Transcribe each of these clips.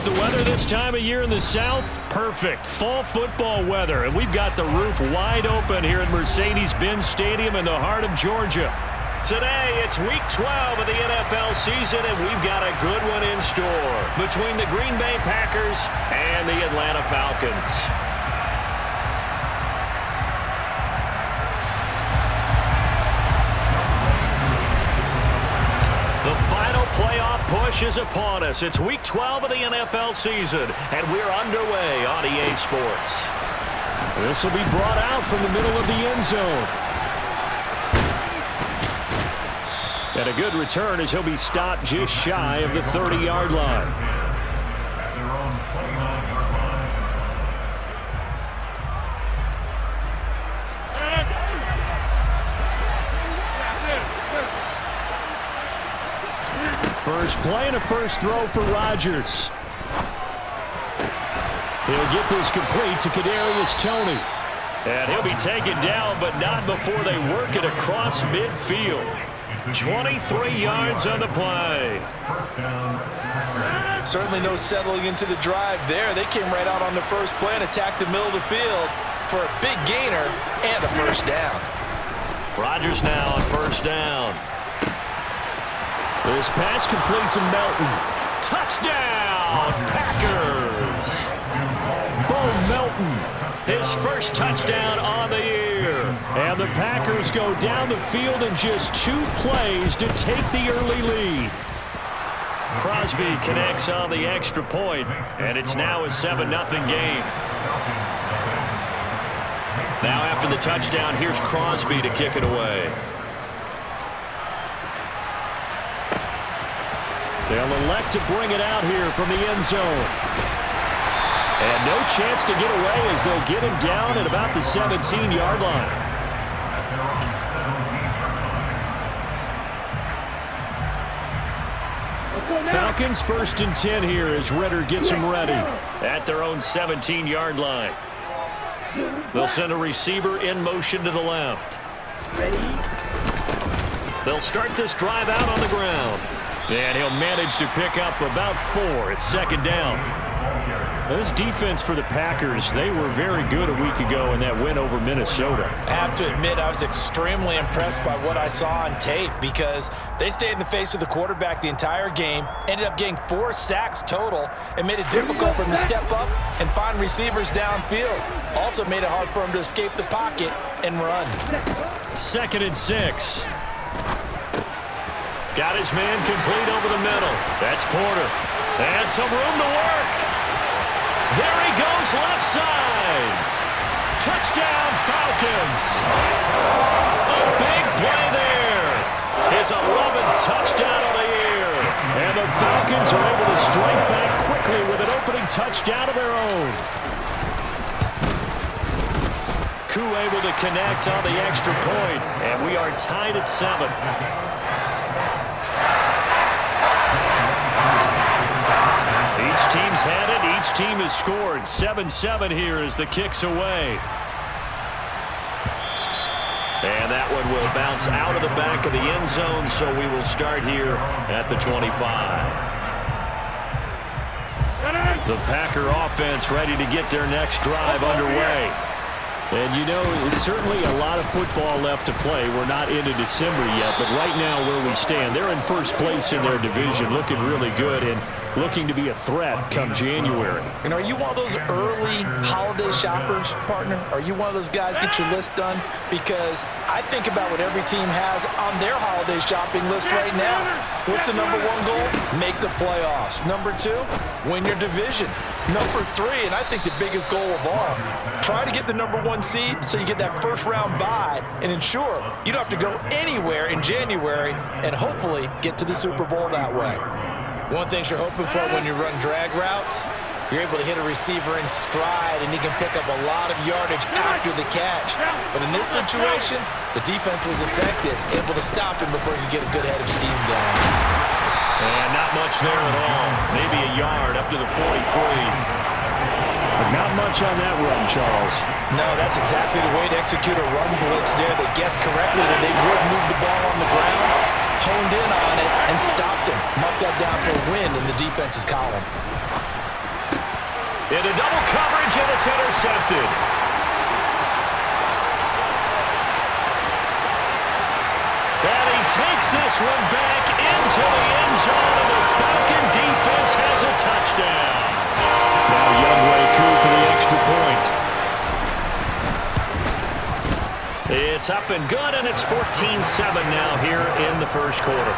The weather this time of year in the South, perfect. Fall football weather, and we've got the roof wide open here at Mercedes-Benz Stadium in the heart of Georgia. Today, it's Week 12 of the NFL season, and we've got a good one in store between the Green Bay Packers and the Atlanta Falcons. The final playoff push is upon us. It's Week 12 of the NFL season, and we're underway on EA Sports. This will be brought out from the middle of the end zone. And a good return as he'll be stopped just shy of the 30-yard line. First play and a first throw for Rodgers. He'll get this complete to Kadarius Toney. And he'll be taken down, but not before they work it across midfield. 23 yards on the play. Certainly no settling into the drive there. They came right out on the first play and attacked the middle of the field for a big gainer and a first down. Rodgers now on first down. This pass complete to Melton. Touchdown, Packers! Bo Melton, his first touchdown on the year. And the Packers go down the field in just 2 plays to take the early lead. Crosby connects on the extra point, and it's now a 7-0 game. Now after the touchdown, here's Crosby to kick it away. They'll elect to bring it out here from the end zone. And no chance to get away as they'll get him down at about the 17-yard line. Falcons 1st and 10 here as Ritter gets them ready at their own 17-yard line. They'll send a receiver in motion to the left. They'll start this drive out on the ground. And he'll manage to pick up about 4 at second down. This defense for the Packers, they were very good a week ago in that win over Minnesota. I have to admit, I was extremely impressed by what I saw on tape because they stayed in the face of the quarterback the entire game, ended up getting 4 sacks total, and made it difficult for him to step up and find receivers downfield. Also made it hard for him to escape the pocket and run. 2nd and 6. Got his man complete over the middle. That's Porter. And some room to work. There he goes left side. Touchdown Falcons. A big play there. His 11th touchdown of the year. And the Falcons are able to strike back quickly with an opening touchdown of their own. Koo able to connect on the extra point. And we are tied at 7. Each team's had it. Each team has scored. 7-7 here as the kick's away. And that one will bounce out of the back of the end zone, so we will start here at the 25. The Packer offense ready to get their next drive underway. And, you know, there's certainly a lot of football left to play. We're not into December yet, but right now where we stand, they're in first place in their division, looking really good and looking to be a threat come January. And are you one of those early holiday shoppers, partner? Are you one of those guys get your list done? Because I think about what every team has on their holiday shopping list right now. What's the number 1 goal? Make the playoffs. Number 2, win your division. Number 3, and I think the biggest goal of all, try to get the number 1 seed so you get that first round bye and ensure you don't have to go anywhere in January and hopefully get to the Super Bowl that way. One thing you're hoping for when you run drag routes, you're able to hit a receiver in stride and he can pick up a lot of yardage after the catch. But in this situation, the defense was effective, able to stop him before you get a good head of steam going. And not much there at all. Maybe a yard up to the 43. But not much on that run, Charles. No, that's exactly the way to execute a run blitz there. They guessed correctly that they would move the ball on the ground, honed in on it, and stopped him. Marked that down for a win in the defense's column. Into double coverage, and it's intercepted. And he takes this one back into the end zone, and the Falcon defense has a touchdown. Now Youngway coup for the extra point. It's up and good, and it's 14-7 now here in the first quarter.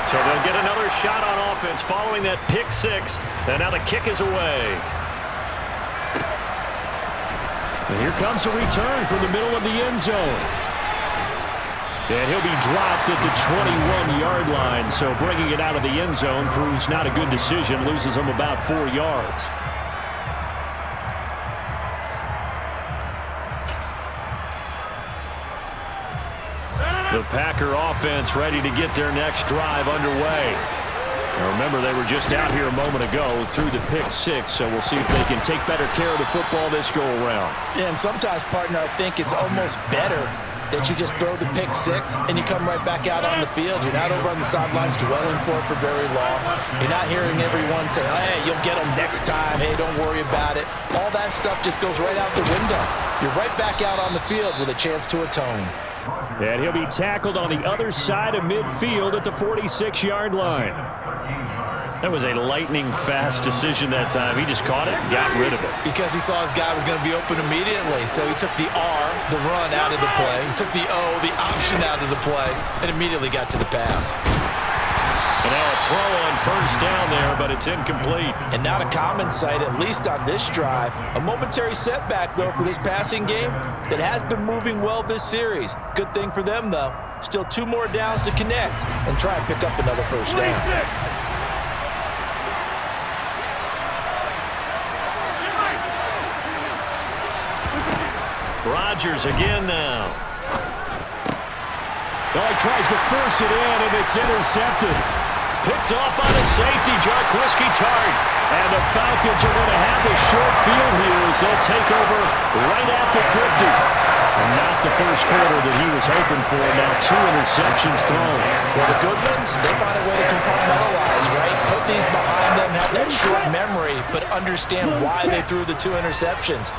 So they'll get another shot on offense following that pick six, and now the kick is away. And here comes a return from the middle of the end zone. And he'll be dropped at the 21-yard line, so bringing it out of the end zone proves not a good decision, loses him about 4 yards. The Packer offense ready to get their next drive underway. Now remember, they were just out here a moment ago through the pick six, so we'll see if they can take better care of the football this go-around. Yeah, and sometimes, partner, I think it's almost better that you just throw the pick six and you come right back out on the field. You're not over on the sidelines dwelling for it for very long. You're not hearing everyone say, oh, hey, you'll get them next time. Hey, don't worry about it. All that stuff just goes right out the window. You're right back out on the field with a chance to atone. And he'll be tackled on the other side of midfield at the 46-yard line. That was a lightning-fast decision that time. He just caught it and got rid of it. Because he saw his guy was going to be open immediately. So he took the R, the run, out of the play. He took the O, the option, out of the play, and immediately got to the pass. And now a throw on first down there, but it's incomplete. And not a common sight, at least on this drive. A momentary setback, though, for this passing game that has been moving well this series. Good thing for them, though. Still 2 more downs to connect and try and pick up another first down. Rodgers again now. Oh, he tries to force it in, and it's intercepted. Picked off by the safety, Jarquiski Tart. And the Falcons are going to have the short field here as they'll take over right at the 50. And not the first quarter that he was hoping for. Now 2 interceptions thrown. Well, the good ones, they find a way to compartmentalize, right? Put these behind them, have that short memory, but understand why they threw the 2 interceptions.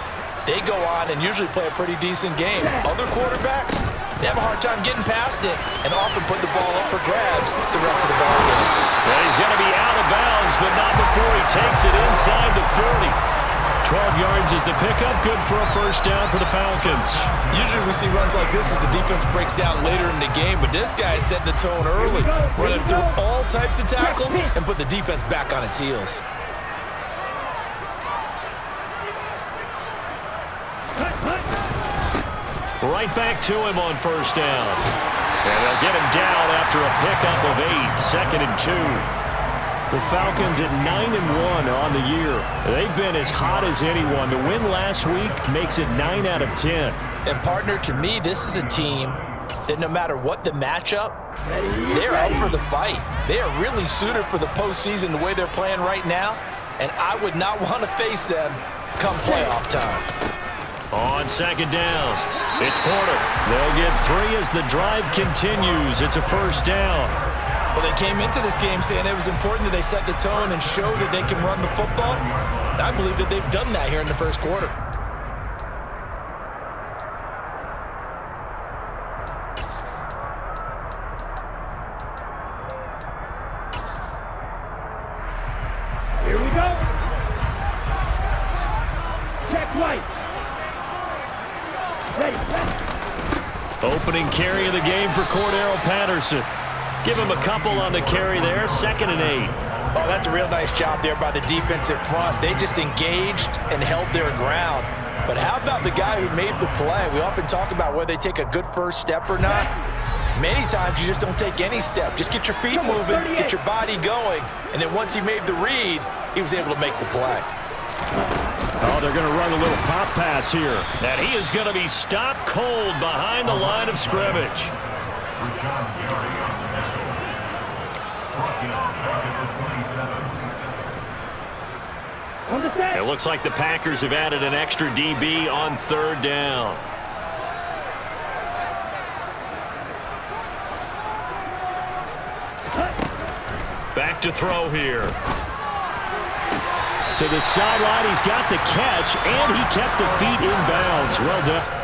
They go on and usually play a pretty decent game. Other quarterbacks, they have a hard time getting past it and often put the ball up for grabs the rest of the ball game. And he's going to be out of bounds, but not before he takes it inside the 40. 12 yards is the pickup, good for a first down for the Falcons. Usually we see runs like this as the defense breaks down later in the game, but this guy is setting the tone early, running through all types of tackles and put the defense back on its heels. Right back to him on first down. And they'll get him down after a pickup of 8, 2nd and 2. The Falcons at 9-1 on the year. They've been as hot as anyone. The win last week makes it 9 out of 10. And partner, to me, this is a team that no matter what the matchup, they're up for the fight. They are really suited for the postseason the way they're playing right now, and I would not want to face them come playoff time. On second down, it's Porter. They'll get 3 as the drive continues. It's a first down. Well, they came into this game saying it was important that they set the tone and show that they can run the football. And I believe that they've done that here in the first quarter. Here we go. Check right. Ready. Opening carry of the game for Cordero Patterson. Give him a couple on the carry there, 2nd and 8. Oh, that's a real nice job there by the defensive front. They just engaged and held their ground. But how about the guy who made the play? We often talk about whether they take a good first step or not. Many times you just don't take any step. Just get your feet moving, get your body going, and then once he made the read, he was able to make the play. Oh, they're going to run a little pop pass here. And he is going to be stopped cold behind the line of scrimmage. It looks like the Packers have added an extra DB on 3rd down. to throw here. To the sideline, he's got the catch, and he kept the feet in bounds. Well done.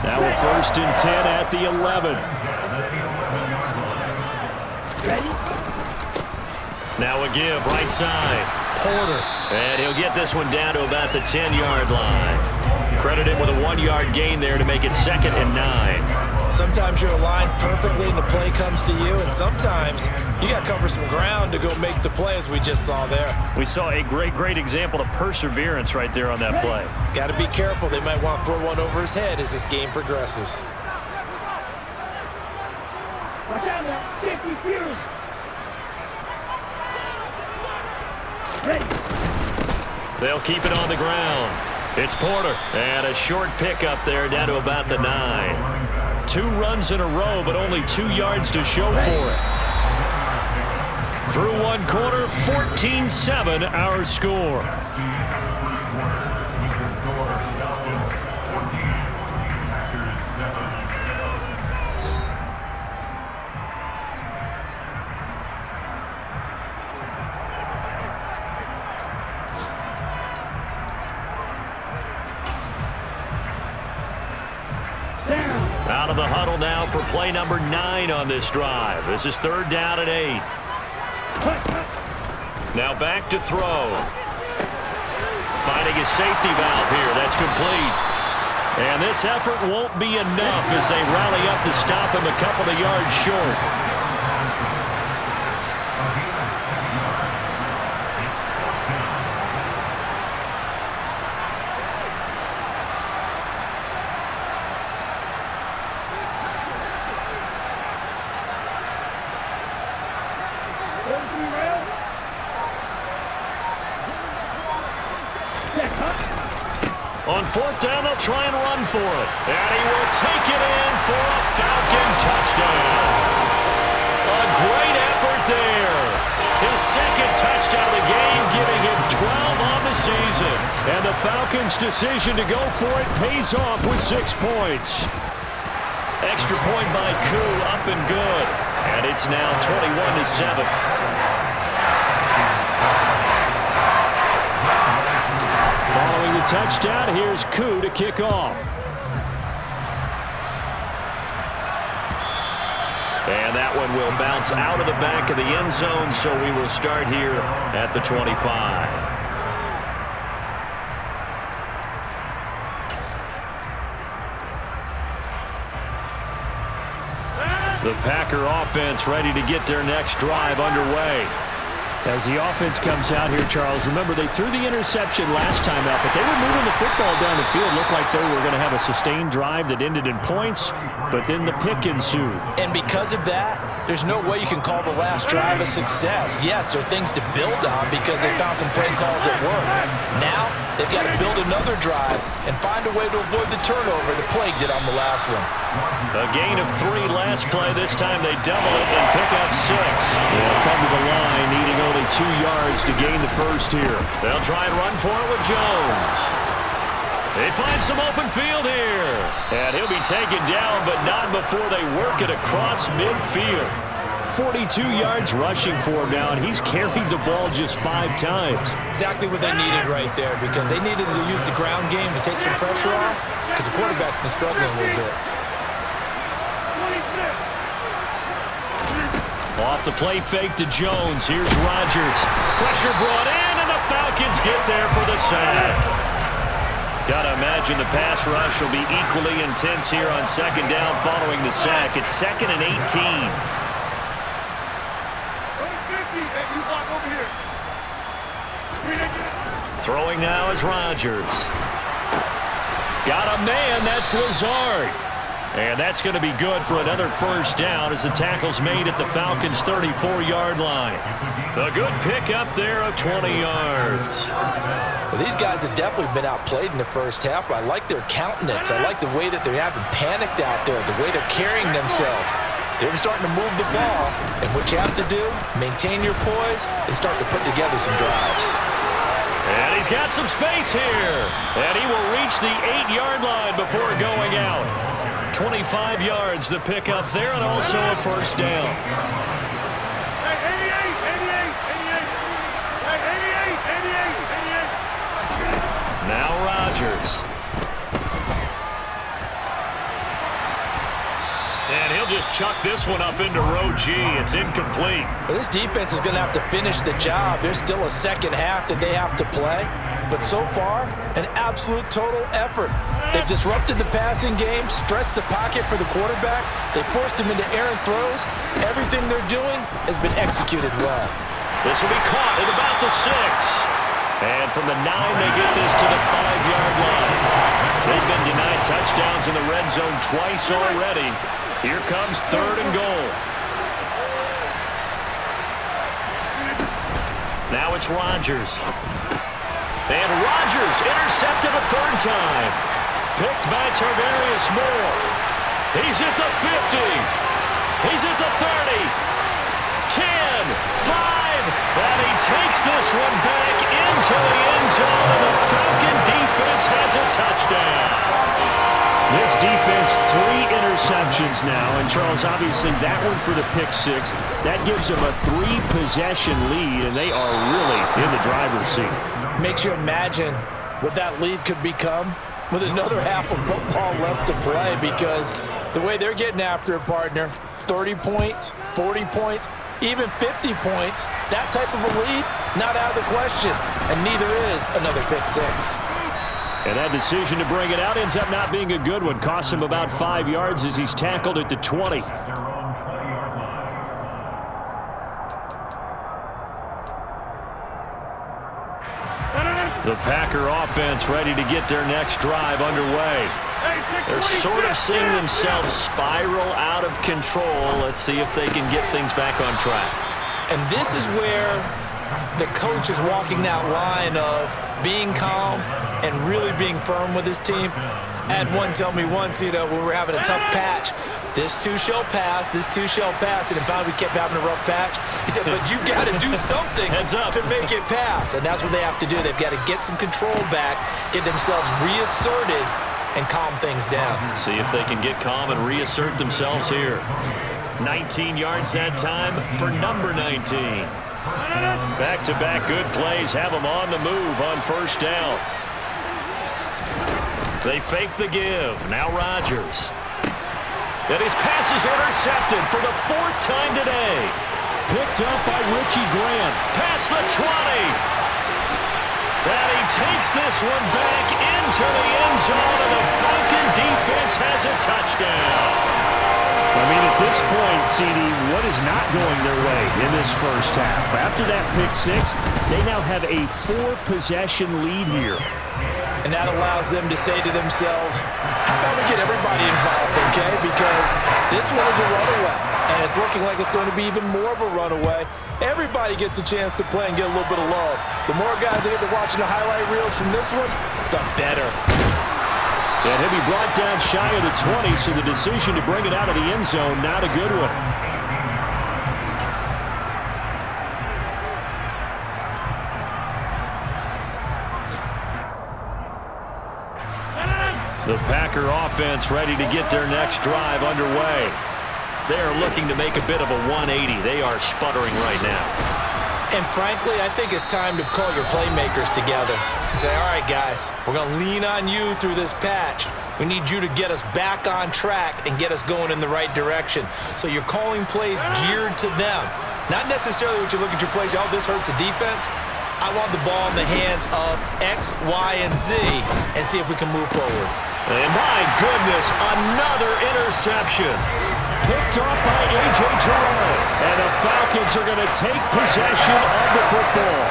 Now we're 1st and 10 at the 11. Now a give, right side. Porter. And he'll get this one down to about the 10-yard line. Credit him with a 1-yard gain there to make it 2nd and 9. Sometimes you're aligned perfectly and the play comes to you, and sometimes you got to cover some ground to go make the play, as we just saw there. We saw a great example of perseverance right there on that play. Got to be careful. They might want to throw one over his head as this game progresses. Watch out now. 50 Fury. Ready. They'll keep it on the ground. It's Porter. And a short pickup there down to about the 9. 2 runs in a row, but only 2 yards to show for it. Through 1 quarter, 14-7 our score. Out of the huddle now for play number 9 on this drive. This is 3rd down and 8. Now back to throw. Finding a safety valve here. That's complete. And this effort won't be enough as they rally up to stop him a couple of yards short. On 4th down, they'll try and run for it. And he will take it in for a Falcon touchdown. A great effort there. His 2nd touchdown of the game, giving him 12 on the season. And the Falcons' decision to go for it pays off with 6 points. Extra point by Koo, up and good. And it's now 21-7. Following the touchdown, here's Koo to kick off. And that one will bounce out of the back of the end zone, so we will start here at the 25. The Packer offense ready to get their next drive underway. As the offense comes out here, Charles, remember they threw the interception last time out, but they were moving the football down the field. Looked like they were going to have a sustained drive that ended in points, but then the pick ensued. And because of that, there's no way you can call the last drive a success. Yes, there are things to build on because they found some play calls that work. Now, they've got to build another drive and find a way to avoid the turnover that plagued it on the last one. A gain of 3 last play. This time they double it and pick up 6. They'll come to the line, needing only 2 yards to gain the first here. They'll try and run for it with Jones. They find some open field here. And he'll be taken down, but not before they work it across midfield. 42 yards rushing for him now, and he's carried the ball just 5 times. Exactly what they needed right there, because they needed to use the ground game to take some pressure off, because the quarterback's been struggling a little bit. Off the play fake to Jones. Here's Rodgers. Pressure brought in, and the Falcons get there for the sack. Gotta imagine the pass rush will be equally intense here on 2nd down following the sack. It's 2nd and 18. Throwing now is Rodgers. Got a man, that's Lazard. And that's going to be good for another first down as the tackle's made at the Falcons' 34-yard line. A good pickup there of 20 yards. Well, these guys have definitely been outplayed in the first half, but I like their countenance. I like the way that they're having panicked out there, the way they're carrying themselves. They're starting to move the ball, and what you have to do, maintain your poise and start to put together some drives. And he's got some space here. And he will reach the 8-yard line before going out. 25 yards the pickup there, and also a first down. Now Rodgers. And he'll just chuck this one up into row G. It's incomplete. Well, this defense is going to have to finish the job. There's still a second half that they have to play. But so far, an absolute total effort. They've disrupted the passing game, stressed the pocket for the quarterback. They forced him into errant throws. Everything they're doing has been executed well. This will be caught at about the 6. And from the 9, they get this to the 5-yard line. They've been denied touchdowns in the red zone twice already. Here comes 3rd and goal. Now it's Rodgers. And Rodgers intercepted a 3rd time. Picked by Tarvarius Moore. He's at the 50. He's at the 30. 10, 5. And he takes this one back into the end zone. And the Falcon defense has a touchdown. This defense, 3 interceptions now. And, Charles, obviously that one for the pick 6. That gives them a 3-possession lead, and they are really in the driver's seat. Makes you imagine what that lead could become with another half of football left to play, because the way they're getting after it, partner, 30 points, 40 points, even 50 points, that type of a lead, not out of the question. And neither is another pick 6. And that decision to bring it out ends up not being a good one. Costs him about 5 yards as he's tackled at the 20. The Packer offense ready to get their next drive underway. They're sort of seeing themselves spiral out of control. Let's see if they can get things back on track. And this is where the coach is walking that line of being calm and really being firm with his team. I had one tell me once, when we were having a tough patch, this too shall pass, this too shall pass, and finally we kept having a rough patch. He said, but you got to do something to make it pass, and that's what they have to do. They've got to get some control back, get themselves reasserted, and calm things down. See if they can get calm and reassert themselves here. 19 yards that time for number 19. Back-to-back good plays have them on the move on first down. They fake the give. Now Rodgers. And his pass is intercepted for the 4th time today. Picked up by Richie Grant. Past the 20. And he takes this one back into the end zone, and the Falcon defense has a touchdown. I mean, at this point, CD, what is not going their way in this first half? After that pick 6, they now have a 4-possession lead here. And that allows them to say to themselves, how about we get everybody involved, okay? Because this one is a runaway, and it's looking like it's going to be even more of a runaway. Everybody gets a chance to play and get a little bit of love. The more guys that get to watching the highlight reels from this one, the better. And he'll be brought down shy of the 20, so the decision to bring it out of the end zone, not a good one. The Packer offense ready to get their next drive underway. They are looking to make a bit of a 180. They are sputtering right now. And frankly, I think it's time to call your playmakers together and say, all right, guys, we're going to lean on you through this patch. We need you to get us back on track and get us going in the right direction. So you're calling plays geared to them. Not necessarily what you look at your plays, oh, this hurts the defense. I want the ball in the hands of X, Y, and Z and see if we can move forward. And my goodness, another interception. Picked off by A.J. Terrell. And the Falcons are going to take possession of the football.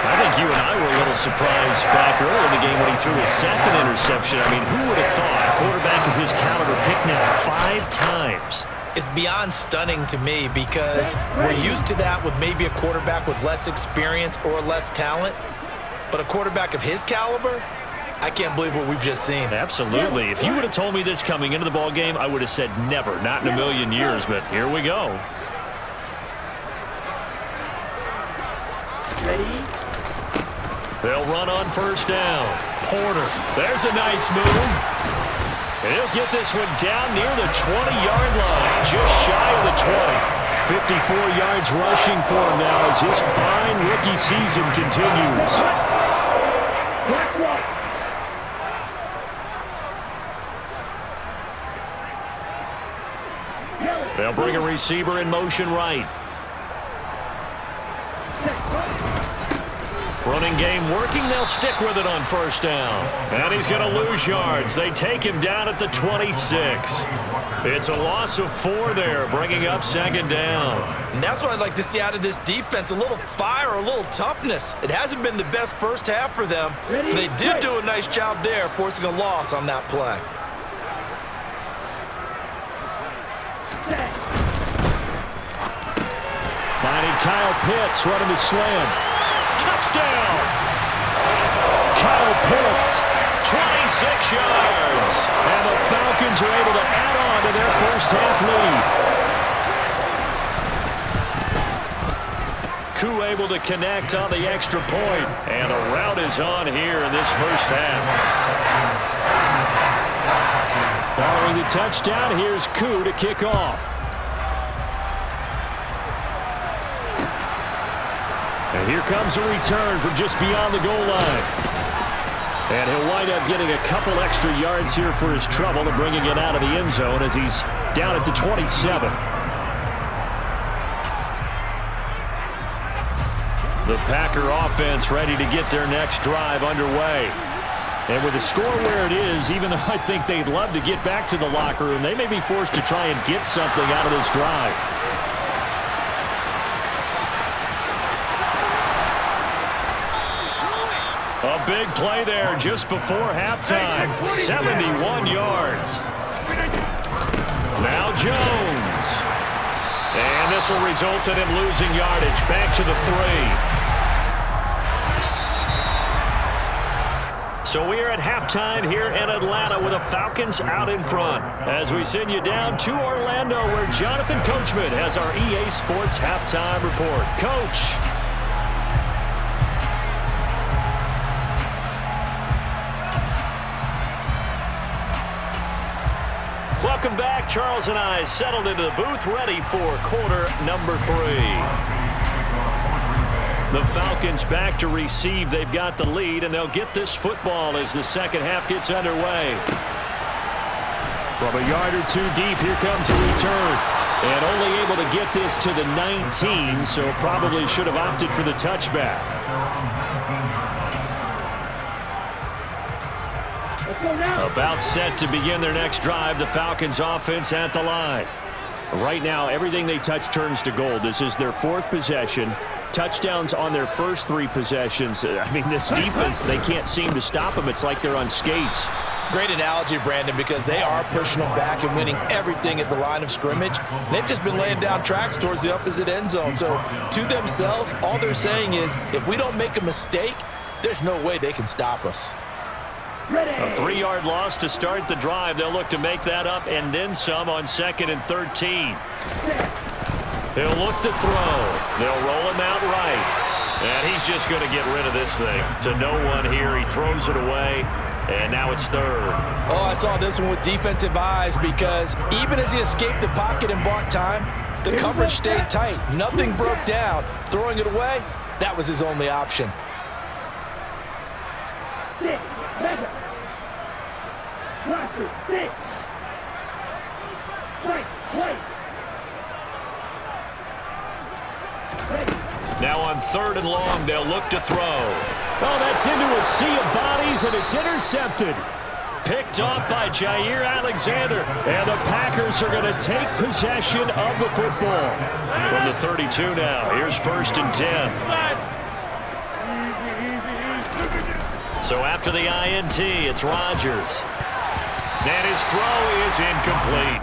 I think you and I were a little surprised back early in the game when he threw his 2nd interception. I mean, who would have thought a quarterback of his caliber picked now 5 times. It's beyond stunning to me because we're used to that with maybe a quarterback with less experience or less talent. But a quarterback of his caliber, I can't believe what we've just seen. Absolutely. If you would have told me this coming into the ball game, I would have said never, not in a million years. But here we go. Ready? They'll run on first down. Porter, there's a nice move. He'll get this one down near the 20-yard line, just shy of the 20. 54 yards rushing for him now as his fine rookie season continues. Black one. They'll bring a receiver in motion right. Running game working. They'll stick with it on first down. And he's going to lose yards. They take him down at the 26. It's a loss of 4 there, bringing up second down. And that's what I'd like to see out of this defense, a little fire, a little toughness. It hasn't been the best first half for them. But they did do a nice job there, forcing a loss on that play. Finding Kyle Pitts running the slam. Touchdown! Kyle Pitts. 26 yards. And the Falcons are able to add on to their first half lead. Koo able to connect on the extra point. And the rout is on here in this first half. Following the touchdown, here's Koo to kick off. And here comes a return from just beyond the goal line. And he'll wind up getting a couple extra yards here for his trouble and bringing it out of the end zone as he's down at the 27. The Packer offense ready to get their next drive underway. And with the score where it is, even though I think they'd love to get back to the locker room, they may be forced to try and get something out of this drive. A big play there just before halftime. 71 yards. Now Jones. And this will result in him losing yardage. Back to the 3. So we are at halftime here in Atlanta with the Falcons out in front. As we send you down to Orlando where Jonathan Coachman has our EA Sports halftime report. Coach. Welcome back. Charles and I settled into the booth ready for quarter number 3. The Falcons back to receive. They've got the lead, and they'll get this football as the second half gets underway. From a yard or 2 deep, here comes a return. And only able to get this to the 19, so probably should have opted for the touchback. About set to begin their next drive. The Falcons offense at the line. Right now, everything they touch turns to gold. This is their 4th possession. Touchdowns on their first 3 possessions. I mean, this defense, they can't seem to stop them. It's like they're on skates. Great analogy, Brandon, because they are pushing them back and winning everything at the line of scrimmage. They've just been laying down tracks towards the opposite end zone. So to themselves, all they're saying is, if we don't make a mistake, there's no way they can stop us. A 3-yard loss to start the drive. They'll look to make that up and then some on 2nd and 13. He'll look to throw. They'll roll him out right. And he's just going to get rid of this thing. To no one here. He throws it away. And now it's 3rd. Oh, I saw this one with defensive eyes because even as he escaped the pocket and bought time, the coverage stayed tight. Nothing broke down. Throwing it away, that was his only option. Now on 3rd and long, they'll look to throw. Oh, that's into a sea of bodies, and it's intercepted. Picked off by Jair Alexander. And the Packers are going to take possession of the football. From the 32 now, here's 1st and 10. So after the INT, it's Rodgers. And his throw is incomplete.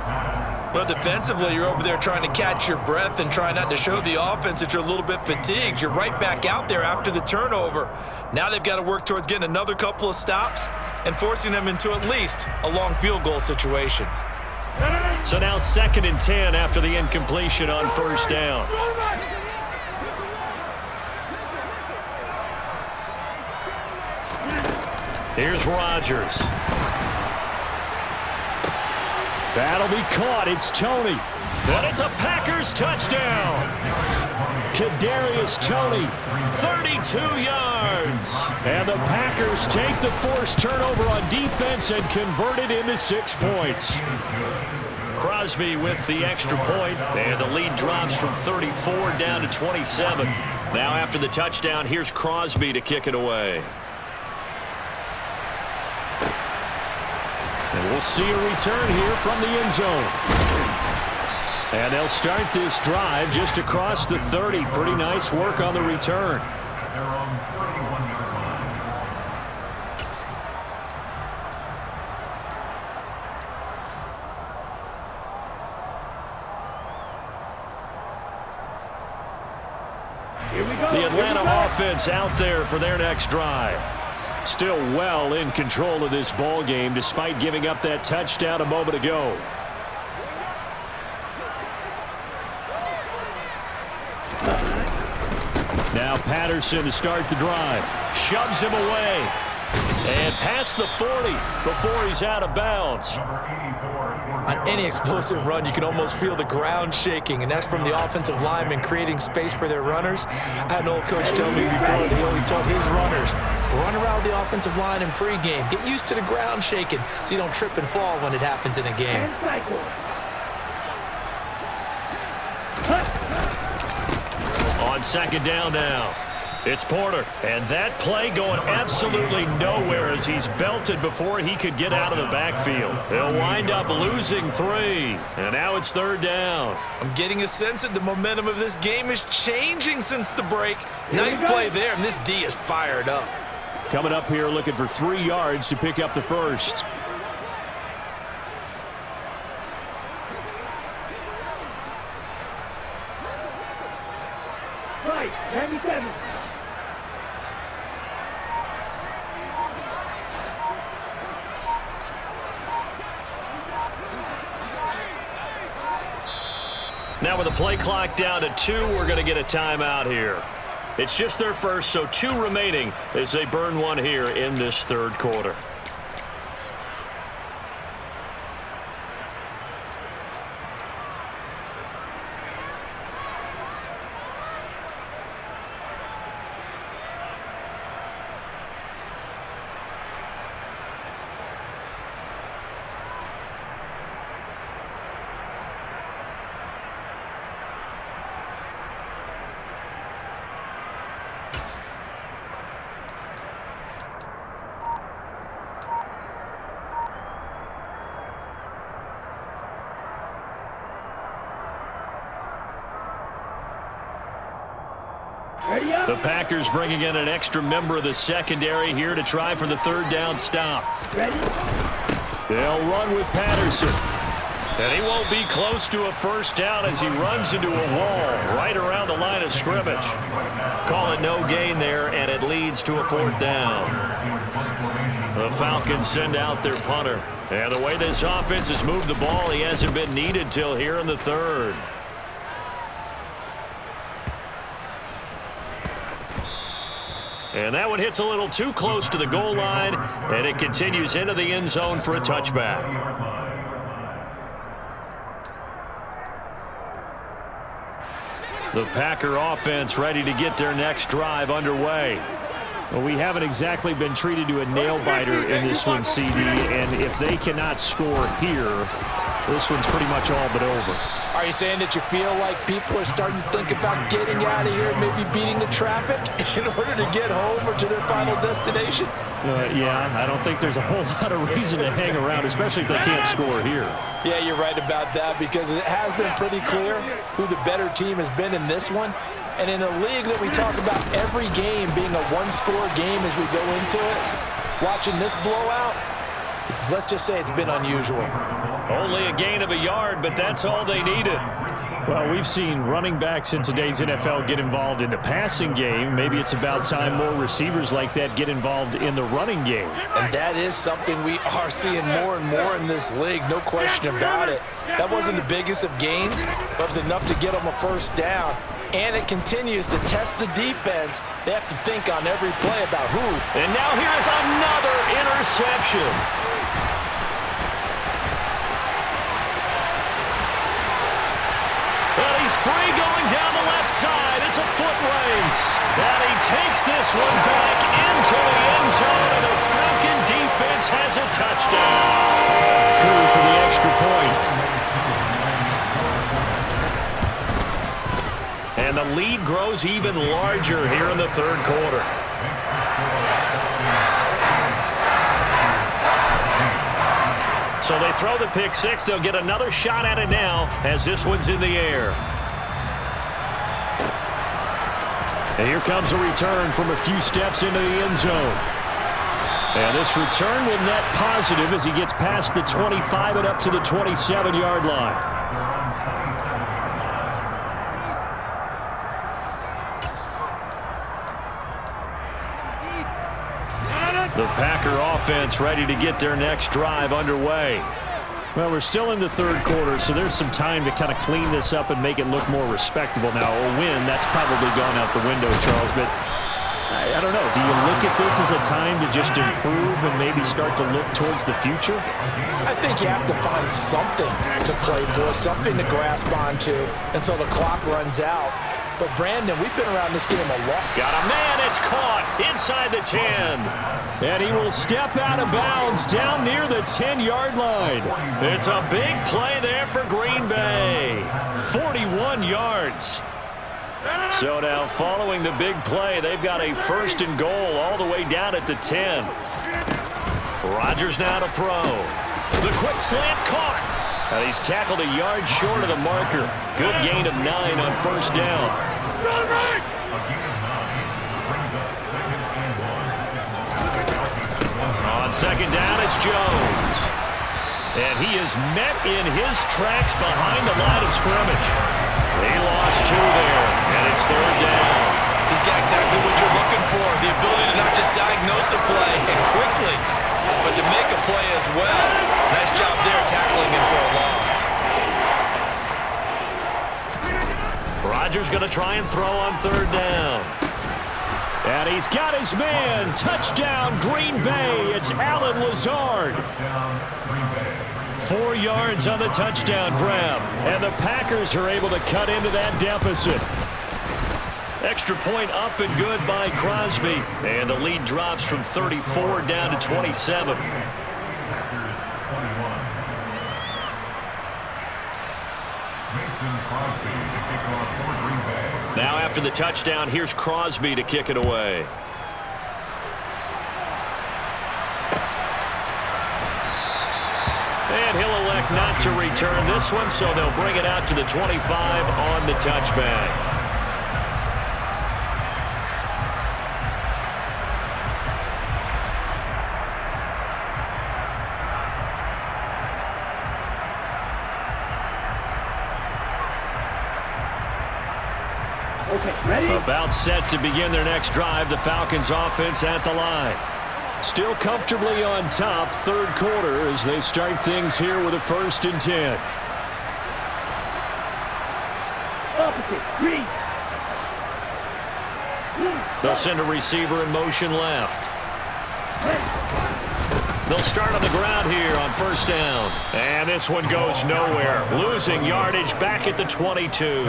Well, defensively, you're over there trying to catch your breath and try not to show the offense that you're a little bit fatigued. You're right back out there after the turnover. Now they've got to work towards getting another couple of stops and forcing them into at least a long field goal situation. So now 2nd and 10 after the incompletion on first down. Here's Rodgers. That'll be caught. It's Toney. But it's a Packers touchdown. Kadarius Toney, 32 yards. and the Packers take the forced turnover on defense and convert it into 6 points. Crosby with the extra point, and the lead drops from 34 down to 27. Now after the touchdown, here's Crosby to kick it away. And we'll see a return here from the end zone. And they'll start this drive just across the 30. Pretty nice work on the return. The Atlanta offense out there for their next drive. Still well in control of this ball game despite giving up that touchdown a moment ago. Now Patterson to start the drive. Shoves him away. And past the 40 before he's out of bounds. On any explosive run, you can almost feel the ground shaking, and that's from the offensive linemen creating space for their runners. I had an old coach tell me before that he always told his runners, run around the offensive line in pregame. Get used to the ground shaking so you don't trip and fall when it happens in a game. On 2nd down now, it's Porter. And that play going absolutely nowhere as he's belted before he could get out of the backfield. He'll wind up losing 3. And now it's 3rd down. I'm getting a sense that the momentum of this game is changing since the break. Nice play there, and this D is fired up. Coming up here looking for 3 yards to pick up the first. Right, 97. Now with the play clock down to 2, we're going to get a timeout here. It's just their first, so 2 remaining as they burn one here in this 3rd quarter. The Packers bringing in an extra member of the secondary here to try for the 3rd down stop. Ready? They'll run with Patterson. And he won't be close to a 1st down as he runs into a wall right around the line of scrimmage. Call it no gain there, and it leads to a 4th down. The Falcons send out their punter. And the way this offense has moved the ball, he hasn't been needed till here in the 3rd. And that one hits a little too close to the goal line, and it continues into the end zone for a touchback. The Packer offense ready to get their next drive underway. Well, we haven't exactly been treated to a nail-biter in this one, CD, and if they cannot score here, this one's pretty much all but over. Are you saying that you feel like people are starting to think about getting out of here and maybe beating the traffic in order to get home or to their final destination? Yeah, I don't think there's a whole lot of reason to hang around, especially if they can't score here. Yeah, you're right about that because it has been pretty clear who the better team has been in this one. And in a league that we talk about every game being a one-score game as we go into it, watching this blowout, let's just say it's been unusual. Only a gain of a yard, but that's all they needed. Well, we've seen running backs in today's NFL get involved in the passing game. Maybe it's about time more receivers like that get involved in the running game. And that is something we are seeing more and more in this league, no question about it. That wasn't the biggest of gains, but it was enough to get them a first down. And it continues to test the defense. They have to think on every play about who. And now here is another interception. Well, he's free going down the left side. It's a foot race. And he takes this one back into the end zone, and the Falcon defense has a touchdown. Coup for the extra point. And the lead grows even larger here in the third quarter. So they throw the pick six. They'll get another shot at it now as this one's in the air. And here comes a return from a few steps into the end zone. And this return will net positive as he gets past the 25 and up to the 27-yard line. The Packer offense ready to get their next drive underway. Well, we're still in the third quarter, so there's some time to kind of clean this up and make it look more respectable. Now, a win, that's probably gone out the window, Charles, but I don't know. Do you look at this as a time to just improve and maybe start to look towards the future? I think you have to find something to play for, something to grasp onto until the clock runs out. But, Brandon, we've been around this game a lot. Got a man. It's caught inside the 10. And he will step out of bounds down near the 10-yard line. It's a big play there for Green Bay. 41 yards. So now following the big play, they've got a first and goal all the way down at the 10. Rodgers now to throw. The quick slant caught. And he's tackled a yard short of the marker. Good gain of 9 on first down. On second down, it's Jones. And he is met in his tracks behind the line of scrimmage. He lost 2 there, and it's third down. He's got exactly what you're looking for, the ability to not just diagnose a play and quickly, but to make a play as well. Nice job there tackling him for a loss. Rodgers going to try and throw on third down. And he's got his man. Touchdown, Green Bay. It's Allen Lazard. 4 yards on the touchdown grab. And the Packers are able to cut into that deficit. Extra point up and good by Crosby. And the lead drops from 34 down to 27. Now after the touchdown, here's Crosby to kick it away. And he'll elect not to return this one, so they'll bring it out to the 25 on the touchback. Okay, ready? About set to begin their next drive. The Falcons offense at the line. Still comfortably on top, third quarter, as they start things here with a 1st and 10. Opposite, green. They'll send a receiver in motion left. They'll start on the ground here on first down. And this one goes nowhere. Losing yardage back at the 22.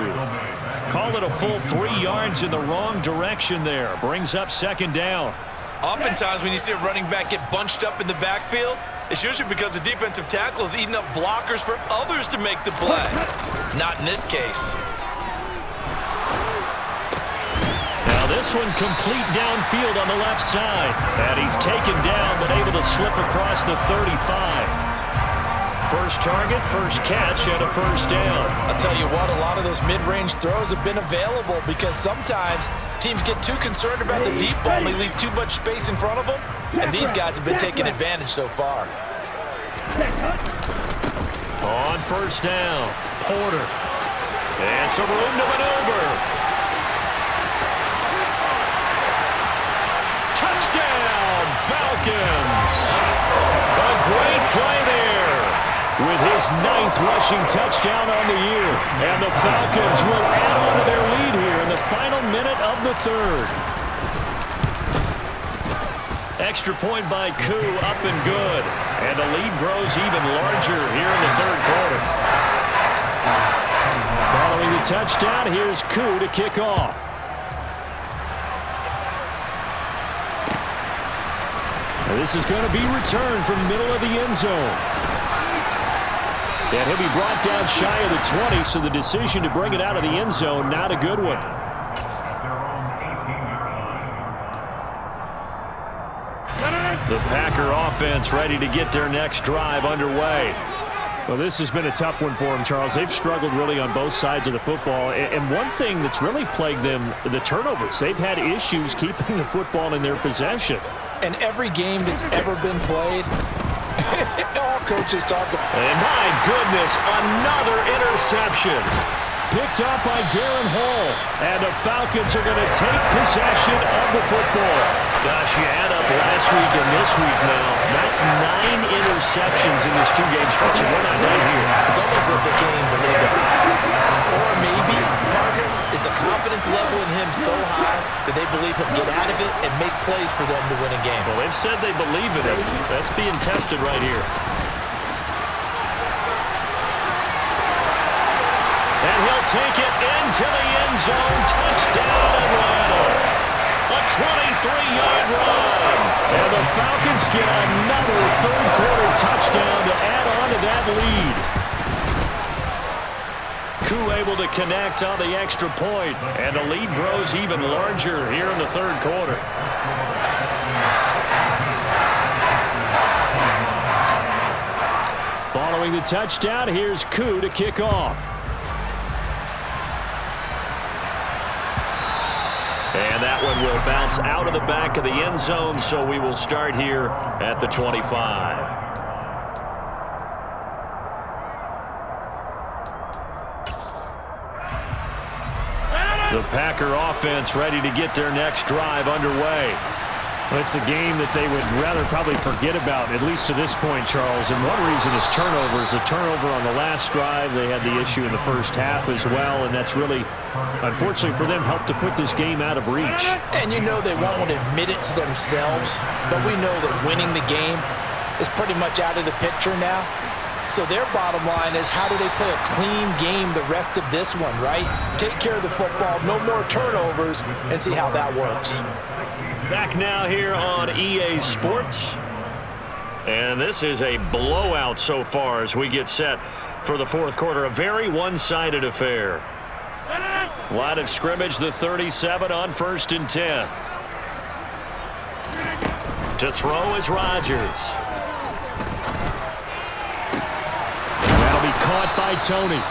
Call it a full 3 yards in the wrong direction there. Brings up second down. Oftentimes when you see a running back get bunched up in the backfield, it's usually because the defensive tackle is eating up blockers for others to make the play. Not in this case. Now this one complete downfield on the left side. And he's taken down but able to slip across the 35. First target, first catch, and a first down. I'll tell you what, a lot of those mid-range throws have been available because sometimes teams get too concerned about the deep ball and they leave too much space in front of them, and these guys have been taking advantage so far. On first down, Porter. And some room to maneuver. Touchdown, Falcons. A great play there. With his 9th rushing touchdown on the year. And the Falcons will add on to their lead here in the final minute of the third. Extra point by Koo, up and good. And the lead grows even larger here in the third quarter. Following the touchdown, here's Koo to kick off. And this is going to be returned from the middle of the end zone. And he'll be brought down shy of the 20, so the decision to bring it out of the end zone, not a good one. The Packer offense ready to get their next drive underway. Well, this has been a tough one for them, Charles. They've struggled really on both sides of the football. And one thing that's really plagued them, the turnovers. They've had issues keeping the football in their possession. And every game that's ever been played, all coaches talk about. And my goodness, another interception. Picked up by Darren Hall. And the Falcons are going to take possession of the football. Gosh, you add up last week and this week now. That's 9 interceptions in this 2-game stretch, and we're not done here. It's almost like they can't even believe their eyes. Or maybe, partner, is the confidence level in him so high that they believe he'll get out of it and make plays for them to win a game. Well, they've said they believe in him. That's being tested right here. And he'll take it into the end zone. Touchdown Atlanta. A 23-yard run. And the Falcons get another third-quarter touchdown to add on to that lead. Koo able to connect on the extra point, and the lead grows even larger here in the third quarter. Following the touchdown, here's Koo to kick off. And that one will bounce out of the back of the end zone, so we will start here at the 25. The Packer offense ready to get their next drive underway. Well, it's a game that they would rather probably forget about, at least to this point, Charles. And one reason is turnovers. A turnover on the last drive. They had the issue in the first half as well, and that's really, unfortunately for them, helped to put this game out of reach. And you know they won't admit it to themselves, but we know that winning the game is pretty much out of the picture now. So their bottom line is, how do they play a clean game the rest of this one, right? Take care of the football, no more turnovers, and see how that works. Back now here on EA Sports. And this is a blowout so far as we get set for the fourth quarter. A very one-sided affair. Line of scrimmage, the 37 on 1st and 10. To throw is Rodgers. That'll be caught by Tony.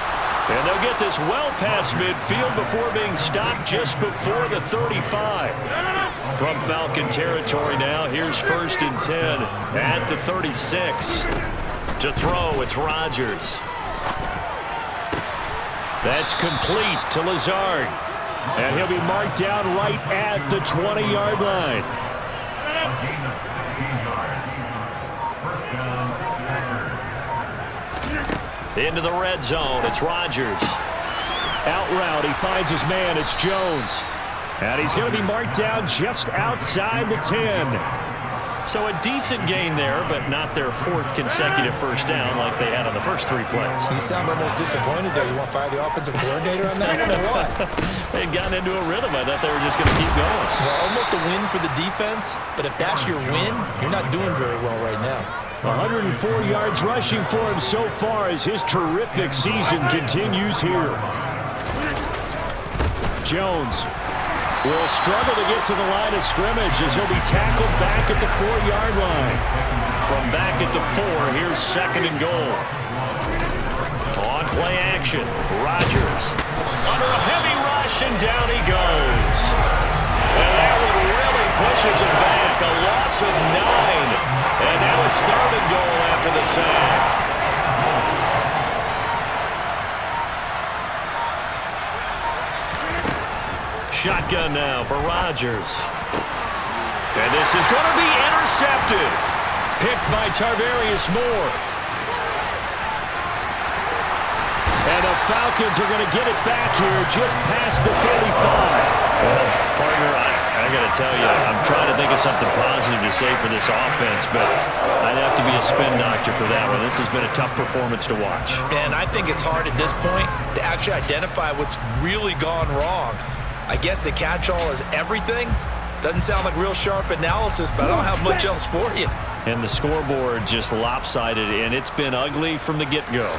And they'll get this well past midfield before being stopped just before the 35. From Falcon territory now, here's 1st and 10 at the 36. To throw, it's Rodgers. That's complete to Lazard. And he'll be marked down right at the 20-yard line. Into the red zone, it's Rodgers. Out route, he finds his man, it's Jones. And he's going to be marked down just outside the 10. So a decent gain there, but not their 4th consecutive first down like they had on the first 3 plays. You sound almost disappointed there. You want to fire the offensive coordinator on that one or what? They had gotten into a rhythm. I thought they were just going to keep going. Well, almost a win for the defense, but if that's your win, you're not doing very well right now. 104 yards rushing for him so far as his terrific season continues here. Jones will struggle to get to the line of scrimmage as he'll be tackled back at the 4-yard line. From back at the 4, here's 2nd and goal. On play action, Rodgers. Under a heavy rush, and down he goes. And that would really pushes him back. A loss of 9. And now it's 3rd and goal after the sack. Shotgun now for Rodgers. And this is going to be intercepted. Picked by Tarvarius Moore. And the Falcons are going to get it back here just past the 35. Well, partner, I got to tell you, I'm trying to think of something positive to say for this offense, but I'd have to be a spin doctor for that one. This has been a tough performance to watch. And I think it's hard at this point to actually identify what's really gone wrong. I guess the catch-all is everything. Doesn't sound like real sharp analysis, but I don't have much else for you. And the scoreboard just lopsided, and it's been ugly from the get-go.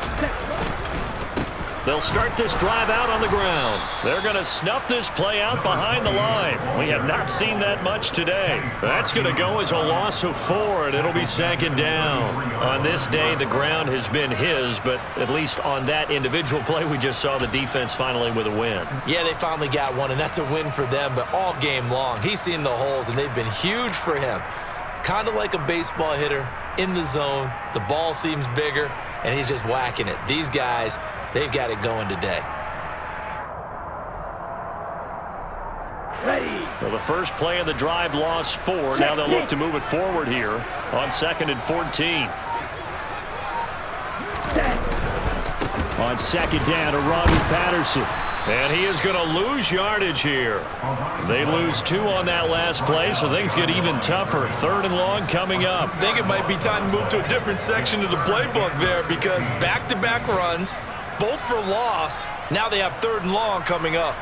They'll start this drive out on the ground. They're going to snuff this play out behind the line. We have not seen that much today. That's going to go as a loss of 4, and it'll be 2nd down. On this day, the ground has been his, but at least on that individual play, we just saw the defense finally with a win. Yeah, they finally got one, and that's a win for them, but all game long, he's seen the holes, and they've been huge for him. Kind of like a baseball hitter in the zone. The ball seems bigger, and he's just whacking it. These guys, they've got it going today. Ready. Well, the first play of the drive lost 4. Now they'll look to move it forward here on 2nd and 14. On 2nd down to Rodney Patterson. And he is going to lose yardage here. They lose 2 on that last play, so things get even tougher. 3rd and long coming up. I think it might be time to move to a different section of the playbook there because back-to-back runs, both for loss. Now they have 3rd and long coming up.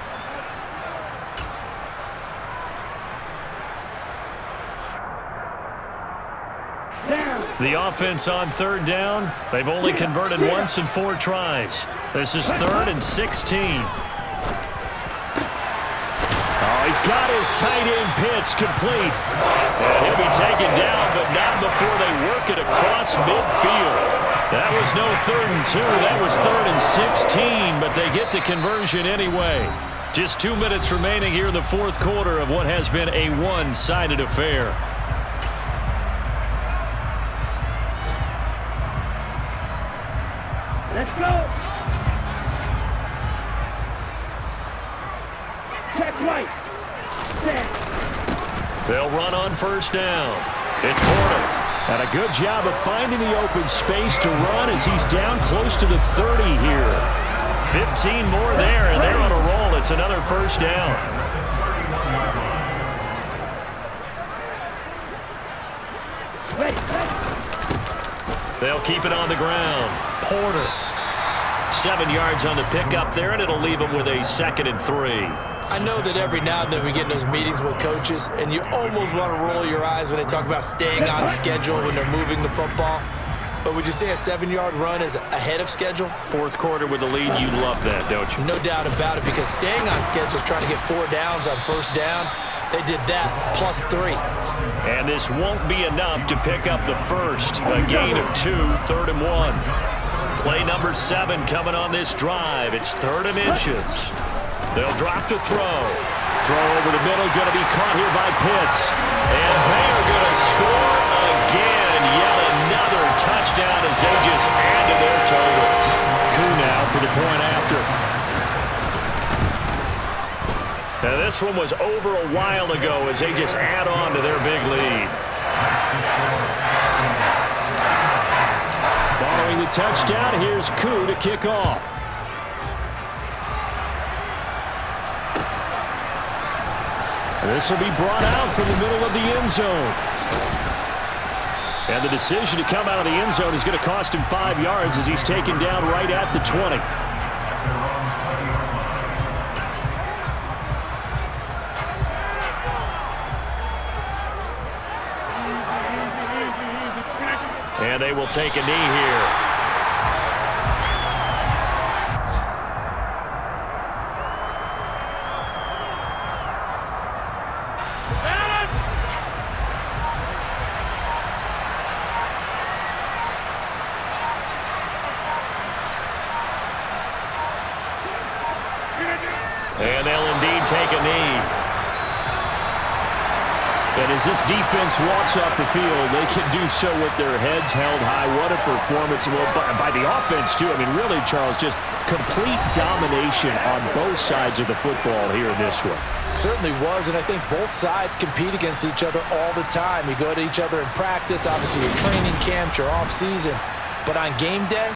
The offense on 3rd down, they've only converted once in 4 tries. This is 3rd and 16. Oh, he's got his tight end pitch complete. And he'll be taken down, but not before they work it across midfield. That was no 3rd and 2. That was 3rd and 16, but they get the conversion anyway. Just 2 minutes remaining here in the 4th quarter of what has been a one-sided affair. Let's go. Check right. Set. They'll run on 1st down. It's Porter. And a good job of finding the open space to run as he's down close to the 30 here. 15 more there, and they're on a roll. It's another 1st down. Ready. They'll keep it on the ground. Porter. 7 yards on the pickup there, and it'll leave him with a 2nd and 3. I know that every now and then we get in those meetings with coaches, and you almost want to roll your eyes when they talk about staying on schedule when they're moving the football. But would you say a 7-yard run is ahead of schedule? 4th quarter with the lead, you love that, don't you? No doubt about it, because staying on schedule is trying to get 4 downs on 1st down. They did that, plus 3. And this won't be enough to pick up the first. A gain of 2, 3rd and 1. Play number 7 coming on this drive. It's 3rd and inches. They'll drop to throw. Throw over the middle, going to be caught here by Pitts. And they are going to score again. Yet another touchdown as they just add to their totals. Coup now for the point after. Now this one was over a while ago as they just add on to their big lead. Following the touchdown, here's Coup to kick off. This will be brought out from the middle of the end zone. And the decision to come out of the end zone is going to cost him 5 yards as he's taken down right at the 20. And they will take a knee here. And they'll indeed take a knee. And as this defense walks off the field, they can do so with their heads held high. What a performance. Well, by the offense, too. I mean, really, Charles, just complete domination on both sides of the football here in this one. Certainly was, and I think both sides compete against each other all the time. You go to each other in practice, obviously your training camps, your off-season. But on game day,